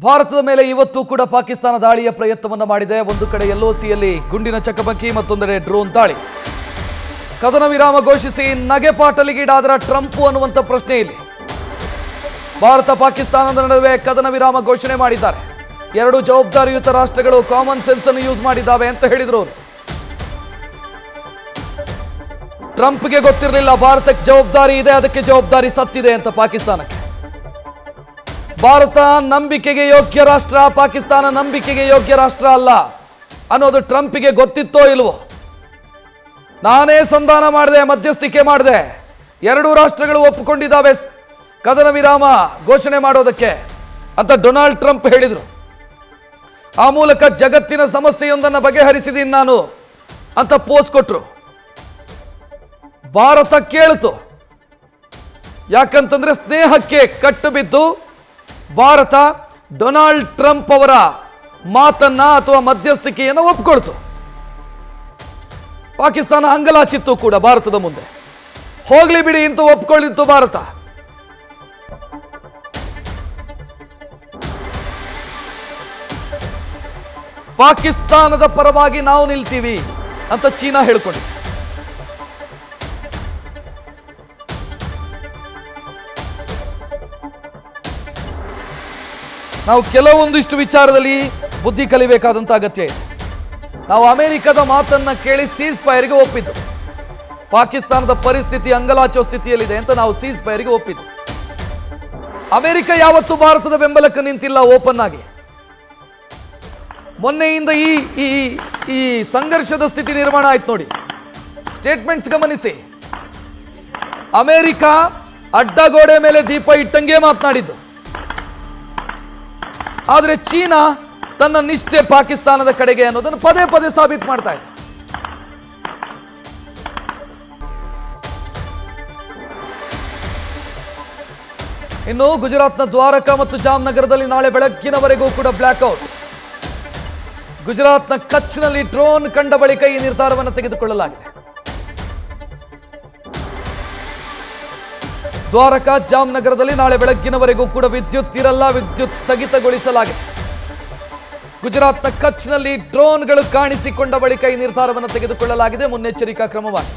ಭಾರತದ ಮೇಲೆ ಇವತ್ತು ಕೂಡ ಪಾಕಿಸ್ತಾನ ದಾಳಿಯ ಪ್ರಯತ್ನವನ್ನು ಮಾಡಿದೆ. ಒಂದು ಕಡೆ LOCಯಲ್ಲಿ ಗುಂಡಿನ ಚಕಮಕಿ, ಮತ್ತೊಂದೆಡೆ ಡ್ರೋನ್ ದಾಳಿ. ಕದನ ವಿರಾಮ ಘೋಷಿಸಿ ನಗೆಪಾಟಲಿಗೀಡಾದರ ಟ್ರಂಪ್ ಅನ್ನುವಂಥ ಪ್ರಶ್ನೆ ಇಲ್ಲಿ. ಭಾರತ ಪಾಕಿಸ್ತಾನದ ನಡುವೆ ಕದನ ವಿರಾಮ ಘೋಷಣೆ ಮಾಡಿದ್ದಾರೆ. ಎರಡು ಜವಾಬ್ದಾರಿಯುತ ರಾಷ್ಟ್ರಗಳು ಕಾಮನ್ ಸೆನ್ಸ್ ಅನ್ನು ಯೂಸ್ ಮಾಡಿದ್ದಾವೆ ಅಂತ ಹೇಳಿದ್ರು ಅವರು. ಟ್ರಂಪ್ಗೆ ಗೊತ್ತಿರಲಿಲ್ಲ ಭಾರತಕ್ಕೆ ಜವಾಬ್ದಾರಿ ಇದೆ, ಅದಕ್ಕೆ ಜವಾಬ್ದಾರಿ ಸತ್ತಿದೆ ಅಂತ ಪಾಕಿಸ್ತಾನಕ್ಕೆ. ಭಾರತ ನಂಬಿಕೆಗೆ ಯೋಗ್ಯ ರಾಷ್ಟ್ರ, ಪಾಕಿಸ್ತಾನ ನಂಬಿಕೆಗೆ ಯೋಗ್ಯ ರಾಷ್ಟ್ರ ಅಲ್ಲ ಅನ್ನೋದು ಟ್ರಂಪ್ಗೆ ಗೊತ್ತಿತ್ತೋ ಇಲ್ವೋ. ನಾನೇ ಸಂಧಾನ ಮಾಡಿದೆ, ಮಧ್ಯಸ್ಥಿಕೆ ಮಾಡಿದೆ, ಎರಡೂ ರಾಷ್ಟ್ರಗಳು ಒಪ್ಪಿಕೊಂಡಿದ್ದಾವೆ ಕದನ ವಿರಾಮ ಘೋಷಣೆ ಮಾಡೋದಕ್ಕೆ ಅಂತ ಡೊನಾಲ್ಡ್ ಟ್ರಂಪ್ ಹೇಳಿದರು. ಆ ಮೂಲಕ ಜಗತ್ತಿನ ಸಮಸ್ಯೆಯೊಂದನ್ನು ಬಗೆಹರಿಸಿದ್ದೀನಿ ನಾನು ಅಂತ ಪೋಸ್ ಕೊಟ್ಟರು. ಭಾರತ ಕೇಳಿತು. ಯಾಕಂತಂದ್ರೆ ಸ್ನೇಹಕ್ಕೆ ಕಟ್ಟು ಬಿದ್ದು ಭಾರತ ಡೊನಾಲ್ಡ್ ಟ್ರಂಪ್ ಅವರ ಮಾತನ್ನ ಅಥವಾ ಮಧ್ಯಸ್ಥಿಕೆಯನ್ನು ಒಪ್ಪಿಕೊಳ್ತು. ಪಾಕಿಸ್ತಾನ ಅಂಗಲಾಚಿತ್ತು ಕೂಡ ಭಾರತದ ಮುಂದೆ. ಹೋಗ್ಲಿ ಬಿಡಿ ಅಂತ ಒಪ್ಕೊಳ್ಳಿತ್ತು ಭಾರತ. ಪಾಕಿಸ್ತಾನದ ಪರವಾಗಿ ನಾವು ನಿಲ್ತೀವಿ ಅಂತ ಚೀನಾ ಹೇಳ್ಕೊಂಡಿದೆ. ನಾವು ಕೆಲವೊಂದಿಷ್ಟು ವಿಚಾರದಲ್ಲಿ ಬುದ್ಧಿ ಕಲಿಬೇಕಾದಂಥ ಅಗತ್ಯ ಇದೆ. ನಾವು ಅಮೆರಿಕದ ಮಾತನ್ನ ಕೇಳಿ ಸೀಸ್ ಫೈರ್ಗೆ ಒಪ್ಪಿದ್ದು. ಪಾಕಿಸ್ತಾನದ ಪರಿಸ್ಥಿತಿ ಅಂಗಲಾಚೋ ಸ್ಥಿತಿಯಲ್ಲಿದೆ ಅಂತ ನಾವು ಸೀಸ್ ಫೈರ್ಗೆ ಒಪ್ಪಿದ್ದು. ಅಮೆರಿಕ ಯಾವತ್ತೂ ಭಾರತದ ಬೆಂಬಲಕ್ಕೆ ನಿಂತಿಲ್ಲ ಓಪನ್ ಆಗಿ. ಮೊನ್ನೆಯಿಂದ ಈ ಸಂಘರ್ಷದ ಸ್ಥಿತಿ ನಿರ್ಮಾಣ ಆಯ್ತು ನೋಡಿ. ಸ್ಟೇಟ್ಮೆಂಟ್ಸ್ ಗಮನಿಸಿ. ಅಮೆರಿಕ ಅಡ್ಡಗೋಡೆ ಮೇಲೆ ದೀಪ ಇಟ್ಟಂಗೆ ಮಾತನಾಡಿದ್ದು. ಆದರೆ ಚೀನಾ ತನ್ನ ನಿಷ್ಠೆ ಪಾಕಿಸ್ತಾನದ ಕಡೆಗೆ ಅನ್ನೋದನ್ನು ಪದೇ ಪದೇ ಸಾಬೀತು ಮಾಡ್ತಾ ಇದೆ. ಇನ್ನು ಗುಜರಾತ್ನ ದ್ವಾರಕಾ ಮತ್ತು ಜಾಮ್ನಗರದಲ್ಲಿ ನಾಳೆ ಬೆಳಗ್ಗಿನವರೆಗೂ ಕೂಡ ಬ್ಲ್ಯಾಕ್ಔಟ್. ಗುಜರಾತ್ನ ಕಚ್ನಲ್ಲಿ ಡ್ರೋನ್ ಕಂಡ ಬಳಿಕ ಈ ನಿರ್ಧಾರವನ್ನು ತೆಗೆದುಕೊಳ್ಳಲಾಗಿದೆ. ದ್ವಾರಕಾ ಜಾಮ್ನಗರದಲ್ಲಿ ನಾಳೆ ಬೆಳಗ್ಗಿನವರೆಗೂ ಕೂಡ ವಿದ್ಯುತ್ ಇರಲ್ಲ, ವಿದ್ಯುತ್ ಸ್ಥಗಿತಗೊಳಿಸಲಾಗಿದೆ. ಗುಜರಾತ್ನ ಕಚ್ನಲ್ಲಿ ಡ್ರೋನ್ಗಳು ಕಾಣಿಸಿಕೊಂಡ ಬಳಿಕ ಈ ನಿರ್ಧಾರವನ್ನು ತೆಗೆದುಕೊಳ್ಳಲಾಗಿದೆ ಮುನ್ನೆಚ್ಚರಿಕಾ ಕ್ರಮವಾಗಿ.